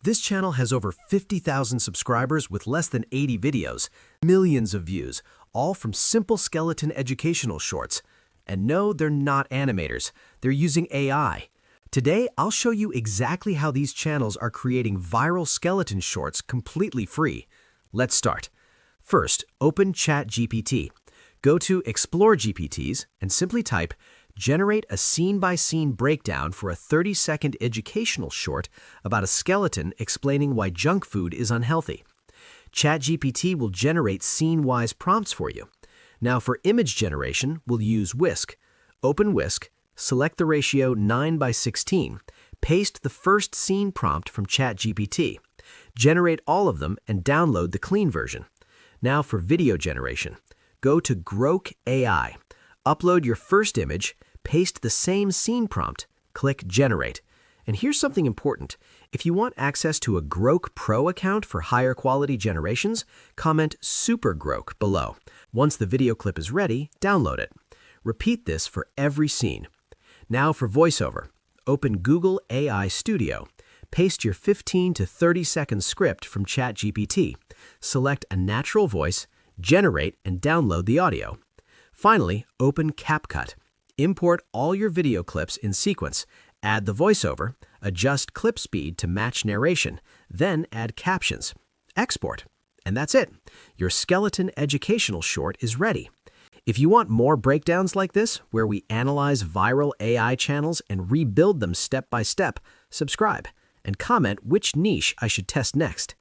This channel has over 50,000 subscribers with less than 80 videos, millions of views, all from simple skeleton educational shorts. And no, they're not animators. They're using AI. Today, I'll show you exactly how these channels are creating viral skeleton shorts completely free. Let's start. First, open ChatGPT. Go to Explore GPTs and simply type, "Generate a scene-by-scene breakdown for a 30-second educational short about a skeleton explaining why junk food is unhealthy." ChatGPT will generate scene-wise prompts for you. Now for image generation, we'll use Whisk. Open Whisk, select the ratio 9:16, paste the first scene prompt from ChatGPT. Generate all of them and download the clean version. Now for video generation, go to Grok AI. Upload your first image, paste the same scene prompt, click Generate. And here's something important. If you want access to a Grok Pro account for higher quality generations, comment Super Grok below. Once the video clip is ready, download it. Repeat this for every scene. Now for voiceover, open Google AI Studio. Paste your 15 to 30-second script from ChatGPT. Select a natural voice, generate and download the audio. Finally, open CapCut. Import all your video clips in sequence. Add the voiceover, adjust clip speed to match narration, then add captions. Export. And that's it. Your skeleton educational short is ready. If you want more breakdowns like this, where we analyze viral AI channels and rebuild them step by step, subscribe and comment which niche I should test next.